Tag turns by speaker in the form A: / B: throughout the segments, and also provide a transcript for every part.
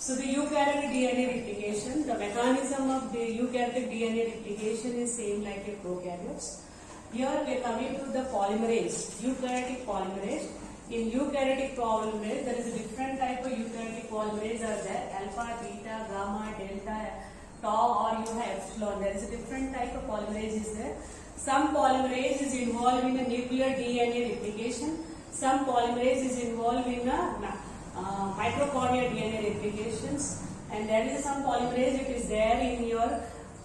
A: So the eukaryotic DNA replication, the mechanism of the eukaryotic DNA replication is same like a prokaryotes. Here we are coming to the polymerase, eukaryotic polymerase. In eukaryotic polymerase, there is a different type of eukaryotic polymerase are there, alpha, beta, gamma, delta, tau, or you have epsilon. There is a different type of polymerase is there. Some polymerase is involved in a nuclear DNA replication. Some polymerase is involved in a mitochondrial DNA replications, and there is some polymerase it is there in your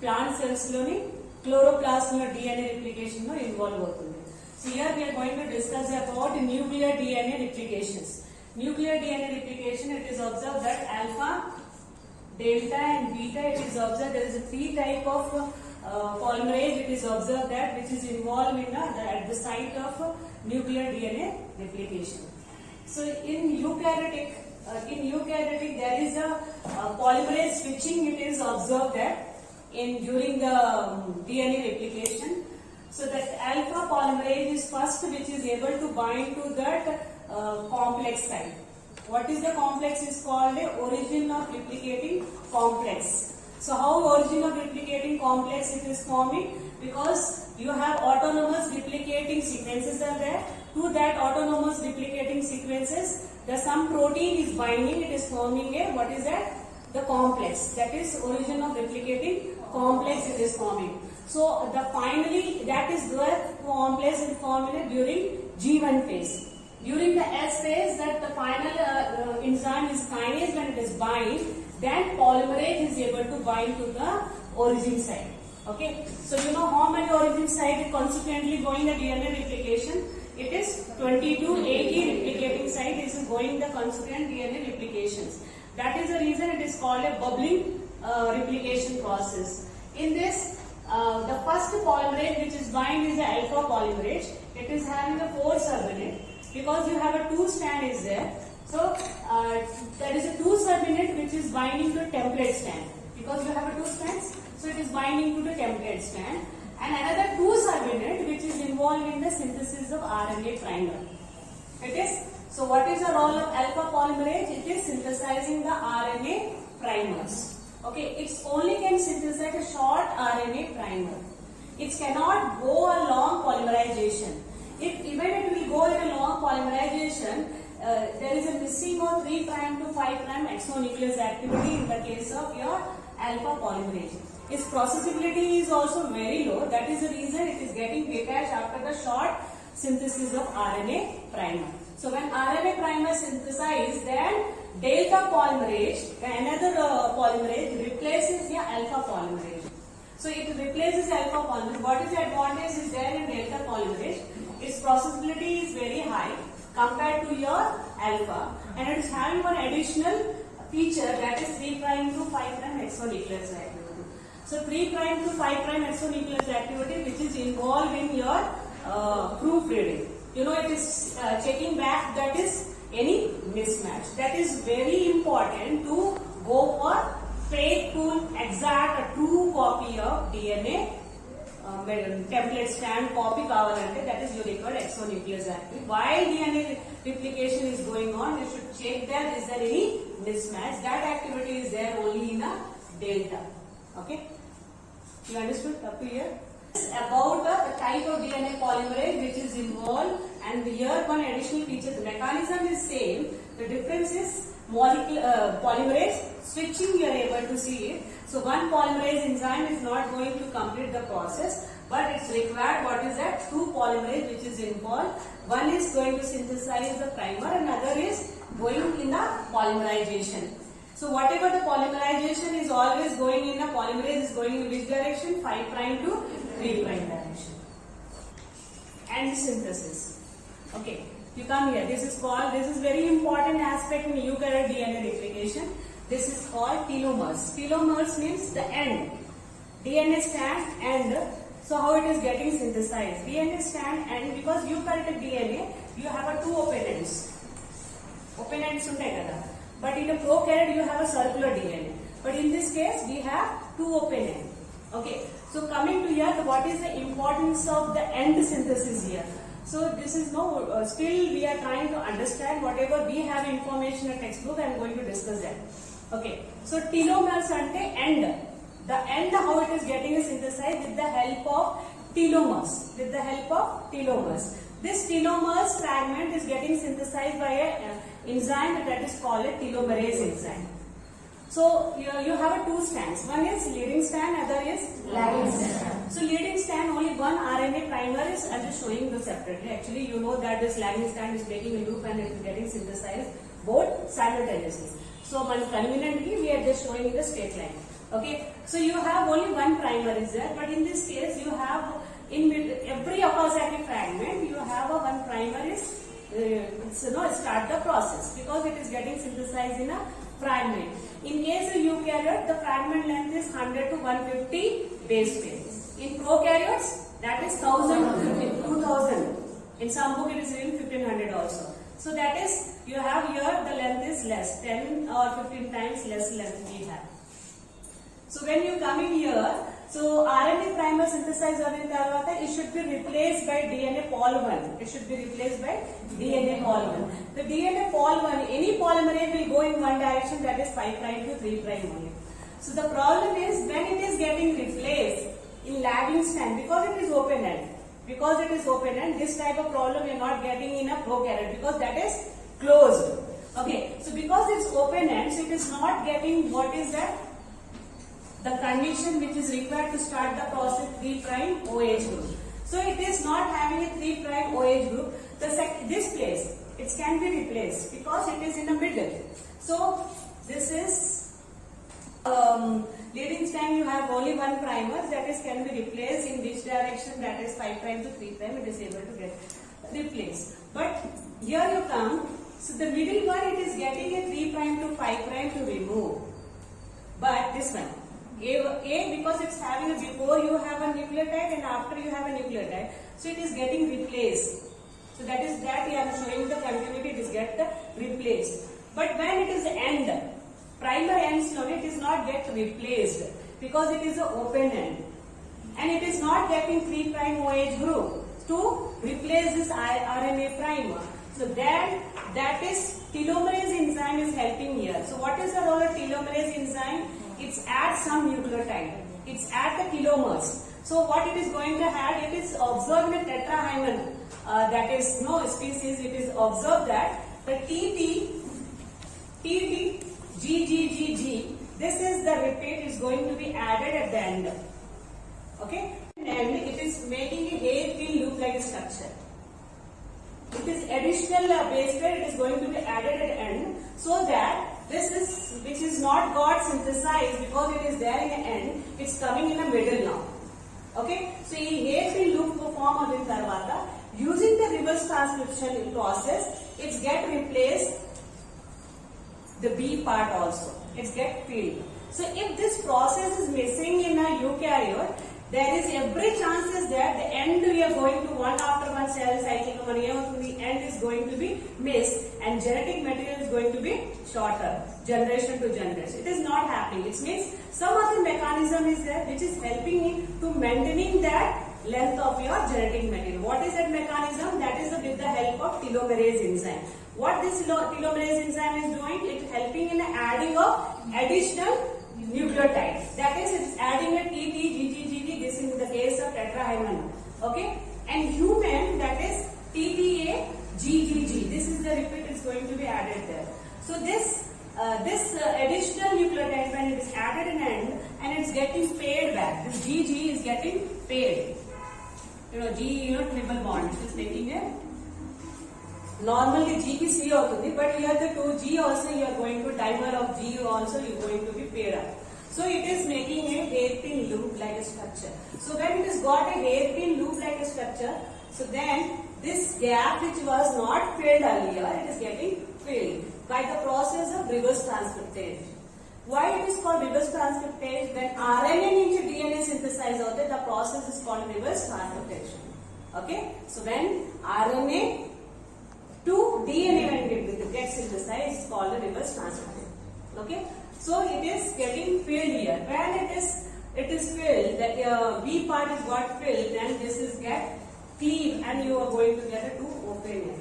A: plant cells loni chloroplast lo DNA replication lo involve avutundi. So here we are going to discuss about nuclear DNA replications. Nuclear DNA replication, it is observed that alpha, delta and beta, it is observed there is a three type of polymerase it is observed that which is involved in at the site of nuclear DNA replication. So in eukaryotic there is a polymerase switching it is observed that during the DNA replication. So that alpha polymerase is first which is able to bind to that complex site. What is the complex is called a origin of replicating complex. So how origin of replicating complex it is forming? Because you have autonomous replicating sequences are there. To that autonomous replicating sequences, the some protein is binding, it is forming a, what is that? The complex. That is origin of replicating complex it is forming. So the finally that is the complex is formed during G1 phase. During the S phase, that the final enzyme is kinase when it is bind, then polymerase is able to bind to the origin site. Okay, so you know how many origin site consequently going the DNA replication? It is 20 to 80 replicating site is going the consequent DNA replications. That is the reason it is called a bubbling replication process. In this, the first polymerase which is bind is the alpha polymerase. It is having a 4 subunit because you have a 2 strand is there. So there is a 2 subunit which is binding to template strand because you have a 2 strands. So it is binding to the template strand, and another 2 subunit which is involved in the synthesis of RNA primer. It is, so what is the role of alpha polymerase? It is synthesizing the RNA primers. Okay, it only can synthesize a short RNA primer. It cannot go a long polymerization. If even it will go in a long polymerization, there is a missing of 3' to 5' exonuclease activity in the case of your alpha polymerase. Its processability is also very low. That is the reason it is getting detached after the short synthesis of RNA primer. So when RNA primer synthesized, then delta polymerase, another polymerase replaces the alpha polymerase. So it replaces alpha polymerase. What is the advantage is there in delta polymerase? Its processability is very high compared to your alpha, and it is having one additional feature that is 3' to 5' exonuclease activity. So 3' to 5' exonuclease activity which is involved in your proofreading. You know, it is checking back that is any mismatch. That is very important to go for faithful, exact, true copy of DNA template strand copy kavalante, that is you record exonuclease activity. While DNA replication is going on, you should check that is there any mismatch. That activity is there only in a delta. Okay, you understood up to here? About the type of DNA polymerase which is involved, and here one additional feature, the mechanism is same, the difference is polymerase switching you are able to see it. So one polymerase enzyme is not going to complete the process, but it's required what is that 2 polymerase which is involved. One is going to synthesize the primer, another is going in the polymerization. So whatever the polymerization is always going in a polymerase is going in which direction? 5' to 3' direction. And synthesis. Okay, you come here. This is called, this is very important aspect in eukaryotic DNA replication. This is called telomeres. Telomeres means the end. DNA strand end. So how it is getting synthesized? DNA strand end, because eukaryotic DNA you have a 2 open ends. Open ends untai kada. But in a prokaryote you have a circular DNA. But in this case we have 2 open ends. Okay. So coming to here, what is the importance of the end synthesis here? So this is no, still we are trying to understand whatever we have information in textbook. I am going to discuss that. Okay, so telomeres ante end. The end how it is getting synthesized with the help of telomeres. With the help of telomeres. This telomeres fragment is getting synthesized by a enzyme that is called a telomerase enzyme. So you have a two strands. One is leading strand, other is lagging strand. So leading strand only one RNA primer is. I'm just showing this separately. Actually, you know that this lagging strand is making a loop and it is getting synthesized both simultaneously. So conveniently we are just showing in the straight line. Okay. So you have only one primer is there, but in this case you have in every Okazaki fragment you have a one primer is start the process because it is getting synthesized in a fragment. In case of eukaryote, the fragment length is 100 to 150 base pairs. In prokaryotes, that is 1000 to 2000. In some book it is written 1500 also. So that is, you have here the length is less, 10 or 15 times less length we have. So when you come in here, so RNA primer synthesized avin tarvata, it should be replaced by DNA pol 1. It should be replaced by DNA pol 1. The DNA pol 1, any polymerase will go in one direction, that is 5' to 3' only. So the problem is when it is getting replaced in lagging strand, because it is open end. Because it is open end, this type of problem you are not getting in a prokaryote because that is closed. Okay, so because it's open end, so it is not getting what is that? The condition which is required to start the process 3' OH group. So it is not having a 3' OH group. This place, it can be replaced because it is in the middle. So this is leading strand, you have only one primer that is can be replaced in which direction, that is 5' to 3', it is able to get replaced. But here you come, so the middle one it is getting a 3' to 5' to remove. But this one, A because it's having a before you have a nucleotide and after you have a nucleotide, so it is getting replaced. So that is that I am showing the continuity, it is get replaced. But when it is end, primer end slowly, it is not get replaced because it is an open end and it is not getting 3' OH group to replace this RNA primer. So that is telomerase enzyme is helping here. So what is the role of telomerase enzyme? It's add some nucleotide. It's add the telomeres. So what it is going to add? It is observed in a tetrahymen. That is no species. It is observed that the TT, GGGG. This is the repeat is going to be added at the end. Okay, and it is making a hairpin loop-like structure. It is additional base pair. It is going to be added at the end so that this is which is not got synthesized because it is there in the end. It's coming in the middle now. Okay, so in hairpin loop form of in tarvata, using the reverse transcription process, it's get replaced the B part also. It's get filled. So if this process is missing in a eukaryote, there is every chances that the end we are going to one after one cell cycle, the end is going to be missed and genetic material is going to be shorter, generation to generation. It is not happening. It means some other mechanism is there which is helping you to maintaining that length of your genetic material. What is that mechanism? That is with the help of telomerase enzyme. What this telomerase enzyme is doing? It is helping in adding of additional nucleotides. That is, it's adding a TT, GGGG. This is in the case of tetrahymen. Okay, and human, that is TTA, GGG. This is the repeat is going to be added there. So this additional nucleotide when it is added in end and it's getting paired back. This GG is getting paired. G, triple bond. It is making a normally G ki C avutundi, but here the 2G also you are going to dimer of G also you are going to be paired up. So it is making a hairpin loop like a structure. So when it has got a hairpin loop like a structure, so then this gap which was not filled earlier, it is getting filled by the process of reverse transcriptase. Why it is called reverse transcriptase? When RNA into DNA synthesize out there, the process is called reverse transcriptation. Okay, so when RNA to DNA when it gets synthesized, is called a reverse transcriptase. Okay, so it is getting filled here. When it is filled, that B part is got filled, then this is get cleaved, and you are going to get a 2 open end.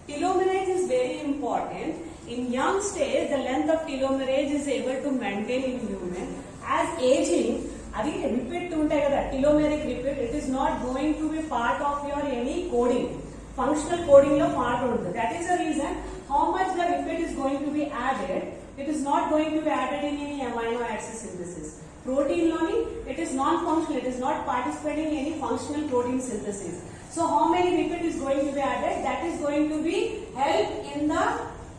A: Telomerase is very important. in young stage, the length of telomerase is able to maintain in human. As aging, అది repeat ఉంటాయి కదా, telomeric repeat, it is not going to be part of your any coding. Functional coding లో part ఉంటుంది. That is the reason how much the repeat is going to be added. It is not going to be added in any amino acid synthesis. Protein loni, it is non-functional. It is not participating in any functional protein synthesis. So how many repeat is going to be added? That is going to be help in the,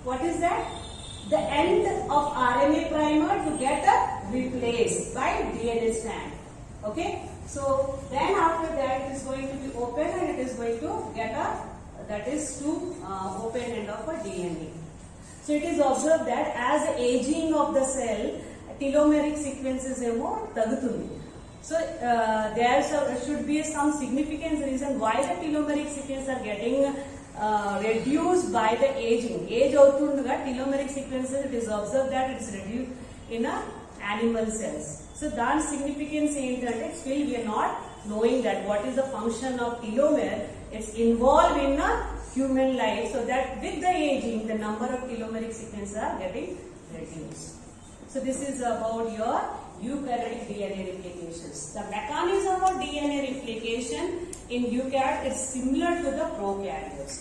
A: what is that? The end of RNA primer to get replaced by DNA strand. Okay? So then after that it is going to be open and it is going to get that is to open end of a DNA. So it is observed that as the aging of the cell, telomeric sequences emo tagutundi. So there should be some significant reason why the telomeric sequences are getting reduced by the aging. Age outundga telomeric sequences, it is observed that it is reduced in animal cells. So that significance entante still we are not knowing that what is the function of telomere. It's involved in a human life, so that with the aging the number of telomeric sequences are getting reduced. So this is about your eukaryotic DNA replications. The mechanism of DNA replication in eukaryote is similar to the prokaryotes.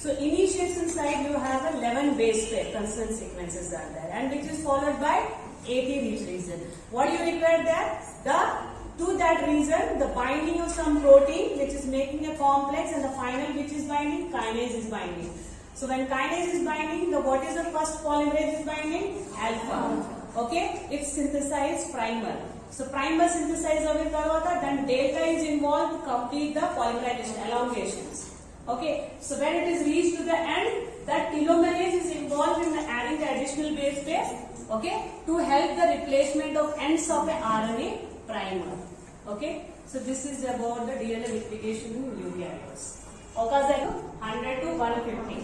A: So initiation side you have 11 base pair consonant sequences are there, and which is followed by 80 reach region. What do you require there? To that region, the binding of some protein which is making a complex, and the final which is binding, kinase is binding. So when kinase is binding, what is the first polymerase is binding? Alpha. Okay, it's synthesized primer. So primer synthesized over tarvata, then delta is involved to complete the polymerization, elongations. Okay, so when it is reached to the end, that telomerase is involved in adding the additional base pair, okay, to help the replacement of ends of the RNA primer. Okay, so this is about the DNA replication in eukaryotes. Occurs 100 to 150.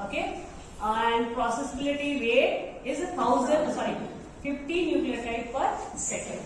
A: Okay, and processability rate is 50 nucleotide per second.